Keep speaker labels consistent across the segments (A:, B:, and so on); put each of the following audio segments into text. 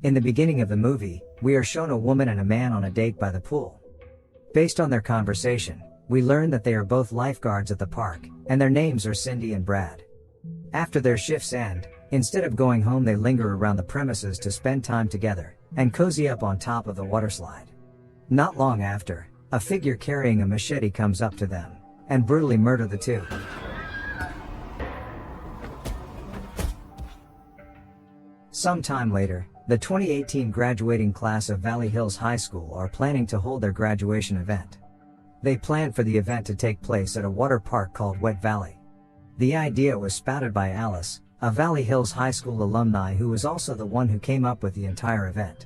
A: In the beginning of the movie, we are shown a woman and a man on a date by the pool. Based on their conversation, we learn that they are both lifeguards at the park, and their names are Cindy and Brad. After their shifts end, instead of going home they linger around the premises to spend time together, and cozy up on top of the waterslide. Not long after, a figure carrying a machete comes up to them, and brutally murder the two. Some time later, the 2018 graduating class of Valley Hills High School are planning to hold their graduation event. They planned for the event to take place at a water park called Wet Valley. The idea was spouted by Alice, a Valley Hills High School alumni who was also the one who came up with the entire event.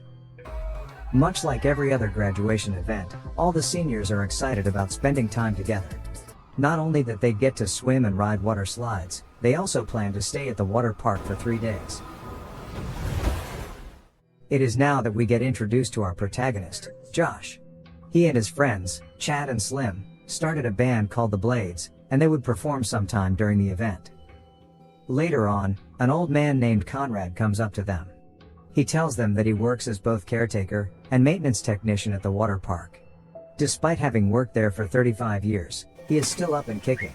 A: Much like every other graduation event, all the seniors are excited about spending time together. Not only that they get to swim and ride water slides, they also plan to stay at the water park for 3 days. It is now that we get introduced to our protagonist, Josh. He and his friends, Chad and Slim, started a band called The Blades, and they would perform sometime during the event. Later on, an old man named Conrad comes up to them. He tells them that he works as both caretaker and maintenance technician at the water park. Despite having worked there for 35 years, he is still up and kicking.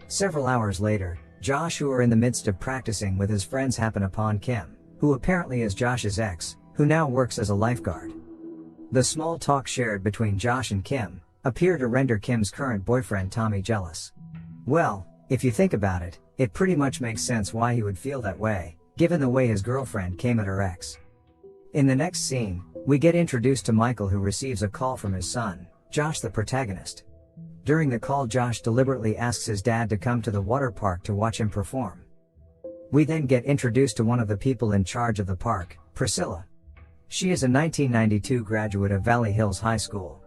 A: Several hours later, Josh, who are in the midst of practicing with his friends, happen upon Kim, who apparently is Josh's ex, who now works as a lifeguard. The small talk shared between Josh and Kim appear to render Kim's current boyfriend Tommy jealous. Well, if you think about it, it pretty much makes sense why he would feel that way, given the way his girlfriend came at her ex. In the next scene, we get introduced to Michael, who receives a call from his son, Josh, the protagonist. During the call, Josh deliberately asks his dad to come to the water park to watch him perform. We then get introduced to one of the people in charge of the park, Priscilla. She is a 1992 graduate of Valley Hills High School.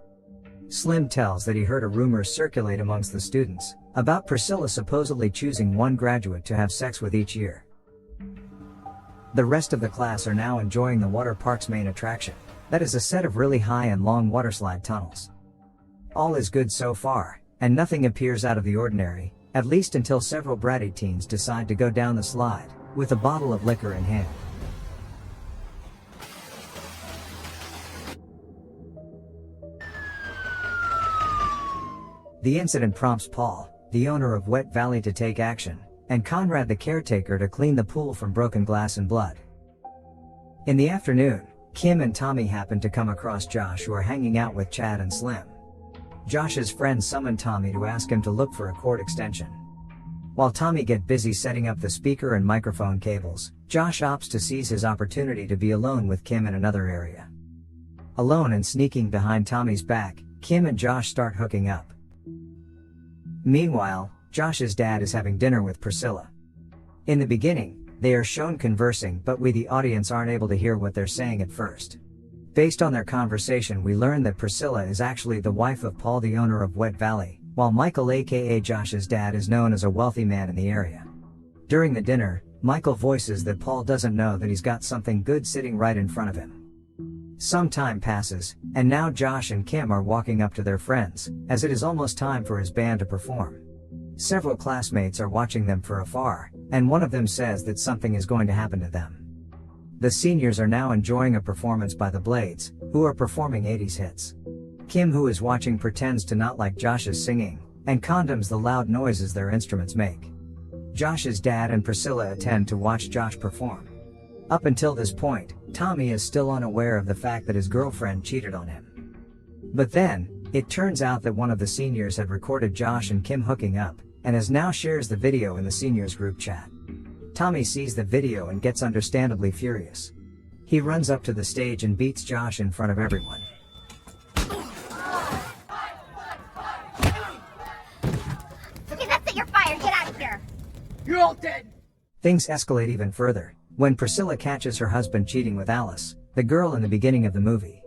A: Slim tells that he heard a rumor circulate amongst the students about Priscilla supposedly choosing one graduate to have sex with each year. The rest of the class are now enjoying the water park's main attraction, that is a set of really high and long waterslide tunnels. All is good so far, and nothing appears out of the ordinary, at least until several bratty teens decide to go down the slide, with a bottle of liquor in hand. The incident prompts Paul, the owner of Wet Valley, to take action, and Conrad, the caretaker, to clean the pool from broken glass and blood. In the afternoon, Kim and Tommy happen to come across Josh, who are hanging out with Chad and Slim. Josh's friends summon Tommy to ask him to look for a cord extension. While Tommy get busy setting up the speaker and microphone cables, Josh opts to seize his opportunity to be alone with Kim in another area. Alone and sneaking behind Tommy's back, Kim and Josh start hooking up. Meanwhile, Josh's dad is having dinner with Priscilla. In the beginning, they are shown conversing, but we the audience aren't able to hear what they're saying at first. Based on their conversation, we learn that Priscilla is actually the wife of Paul, the owner of Wet Valley, while Michael, aka Josh's dad, is known as a wealthy man in the area. During the dinner, Michael voices that Paul doesn't know that he's got something good sitting right in front of him. Some time passes, and now Josh and Kim are walking up to their friends, as it is almost time for his band to perform. Several classmates are watching them from afar, and one of them says that something is going to happen to them. The seniors are now enjoying a performance by the Blades, who are performing 80s hits. Kim, who is watching, pretends to not like Josh's singing, and condemns the loud noises their instruments make. Josh's dad and Priscilla attend to watch Josh perform. Up until this point, Tommy is still unaware of the fact that his girlfriend cheated on him. But then, it turns out that one of the seniors had recorded Josh and Kim hooking up, and as now shares the video in the seniors group chat. Tommy sees the video and gets understandably furious. He runs up to the stage and beats Josh in front of everyone.
B: Okay, that's it, you're fired, get out of here!
C: You're all dead!
A: Things escalate even further when Priscilla catches her husband cheating with Alice, the girl in the beginning of the movie.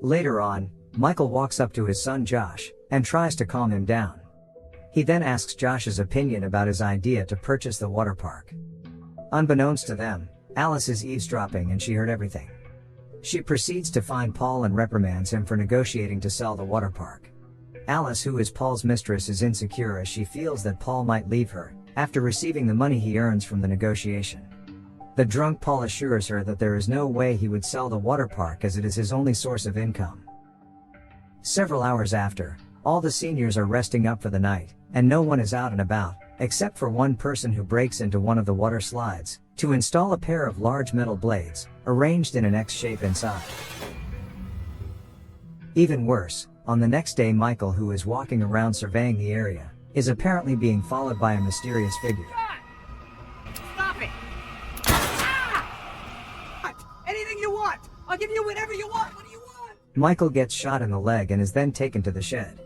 A: Later on, Michael walks up to his son Josh and tries to calm him down. He then asks Josh's opinion about his idea to purchase the water park. Unbeknownst to them, Alice is eavesdropping and she heard everything. She proceeds to find Paul and reprimands him for negotiating to sell the water park. Alice, who is Paul's mistress, is insecure as she feels that Paul might leave her after receiving the money he earns from the negotiation. The drunk Paul assures her that there is no way he would sell the water park as it is his only source of income. Several hours after, all the seniors are resting up for the night, and no one is out and about, except for one person who breaks into one of the water slides, to install a pair of large metal blades, arranged in an X shape inside. Even worse, on the next day Michael, who is walking around surveying the area, is apparently being followed by a mysterious figure.
C: Stop it! Ah! Anything you want! I'll give you whatever you want! What do you want?
A: Michael gets shot in the leg and is then taken to the shed.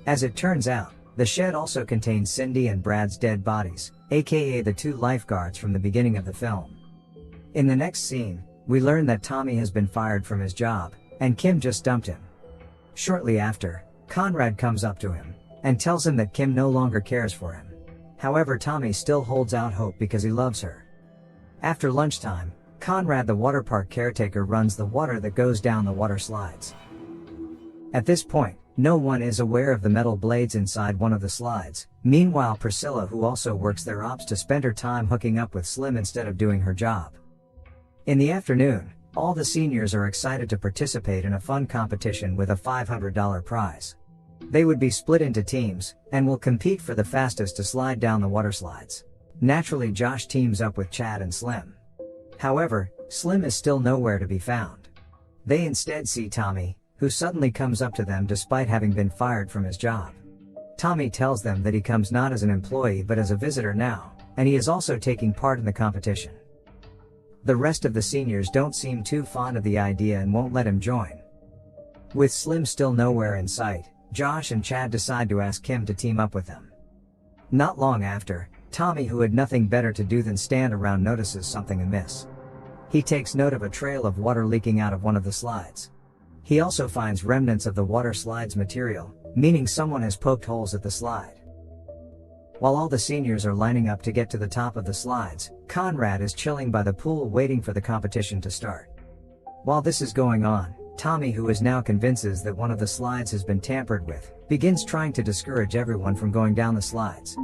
A: As it turns out, the shed also contains Cindy and Brad's dead bodies, aka the two lifeguards from the beginning of the film. In the next scene, we learn that Tommy has been fired from his job, and Kim just dumped him. Shortly after, Conrad comes up to him, and tells him that Kim no longer cares for him. However, Tommy still holds out hope because he loves her. After lunchtime, Conrad, the water park caretaker, runs the water that goes down the water slides. At this point, no one is aware of the metal blades inside one of the slides. Meanwhile, Priscilla, who also works there, opts to spend her time hooking up with Slim instead of doing her job. In the afternoon, all the seniors are excited to participate in a fun competition with a $500 prize. They would be split into teams, and will compete for the fastest to slide down the water slides. Naturally, Josh teams up with Chad and Slim. However, Slim is still nowhere to be found. They instead see Tommy, who suddenly comes up to them despite having been fired from his job. Tommy tells them that he comes not as an employee but as a visitor now, and he is also taking part in the competition. The rest of the seniors don't seem too fond of the idea and won't let him join. With Slim still nowhere in sight, Josh and Chad decide to ask Kim to team up with them. Not long after, Tommy, who had nothing better to do than stand around, notices something amiss. He takes note of a trail of water leaking out of one of the slides. He also finds remnants of the water slide's material, meaning someone has poked holes at the slide. While all the seniors are lining up to get to the top of the slides, Conrad is chilling by the pool waiting for the competition to start. While this is going on, Tommy, who is now convinces that one of the slides has been tampered with, begins trying to discourage everyone from going down the slides.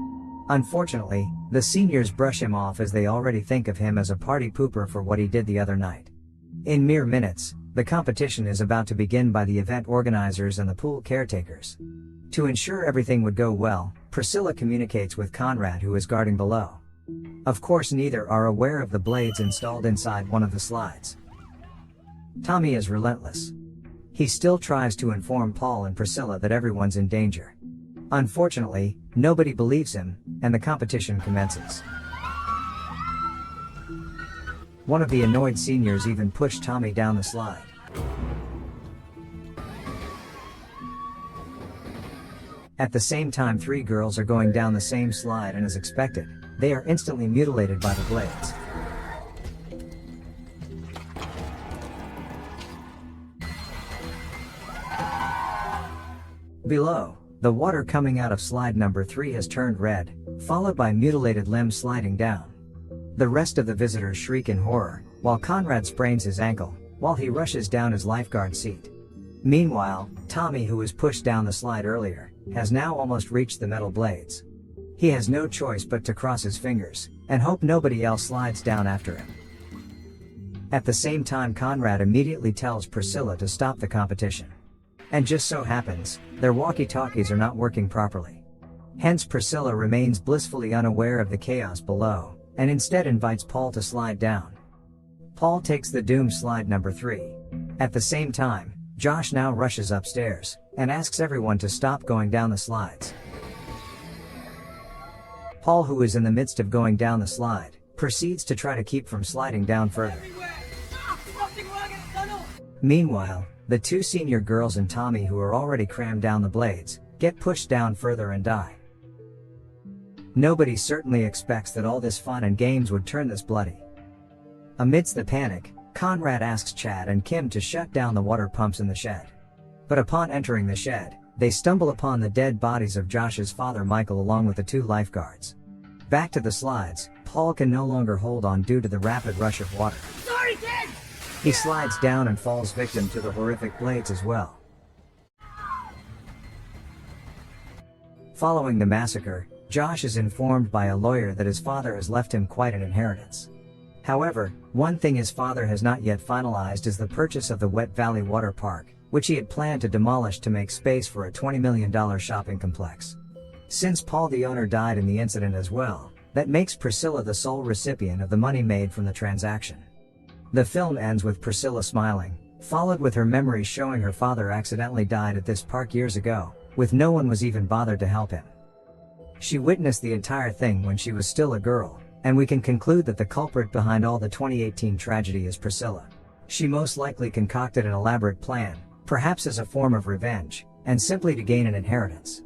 A: Unfortunately, the seniors brush him off as they already think of him as a party pooper for what he did the other night. In mere minutes, the competition is about to begin by the event organizers and the pool caretakers. To ensure everything would go well, Priscilla communicates with Conrad, who is guarding below. Of course, neither are aware of the blades installed inside one of the slides. Tommy is relentless. He still tries to inform Paul and Priscilla that everyone's in danger. Unfortunately, nobody believes him, and the competition commences. One of the annoyed seniors even pushed Tommy down the slide. At the same time, 3 girls are going down the same slide, and as expected, they are instantly mutilated by the blades. Below, the water coming out of slide number 3 has turned red, followed by mutilated limbs sliding down. The rest of the visitors shriek in horror, while Conrad sprains his ankle, while he rushes down his lifeguard seat. Meanwhile, Tommy, who was pushed down the slide earlier, has now almost reached the metal blades. He has no choice but to cross his fingers, and hope nobody else slides down after him. At the same time, Conrad immediately tells Priscilla to stop the competition. And just so happens, their walkie-talkies are not working properly. Hence, Priscilla remains blissfully unaware of the chaos below, and instead invites Paul to slide down. Paul takes the doomed slide number 3. At the same time, Josh now rushes upstairs, and asks everyone to stop going down the slides. Paul, who is in the midst of going down the slide, proceeds to try to keep from sliding down further. Meanwhile, the 2 senior girls and Tommy, who are already crammed down the blades, get pushed down further and die. Nobody certainly expects that all this fun and games would turn this bloody. Amidst the panic, Conrad asks Chad and Kim to shut down the water pumps in the shed. But upon entering the shed, they stumble upon the dead bodies of Josh's father Michael along with the 2 lifeguards. Back to the slides, Paul can no longer hold on due to the rapid rush of water.
C: Sorry, kid!
A: He slides down and falls victim to the horrific blades as well. Following the massacre, Josh is informed by a lawyer that his father has left him quite an inheritance. However, one thing his father has not yet finalized is the purchase of the Wet Valley Water Park, which he had planned to demolish to make space for a $20 million shopping complex. Since Paul the owner died in the incident as well, that makes Priscilla the sole recipient of the money made from the transaction. The film ends with Priscilla smiling, followed with her memories showing her father accidentally died at this park years ago, with no one was even bothered to help him. She witnessed the entire thing when she was still a girl, and we can conclude that the culprit behind all the 2018 tragedy is Priscilla. She most likely concocted an elaborate plan, perhaps as a form of revenge, and simply to gain an inheritance.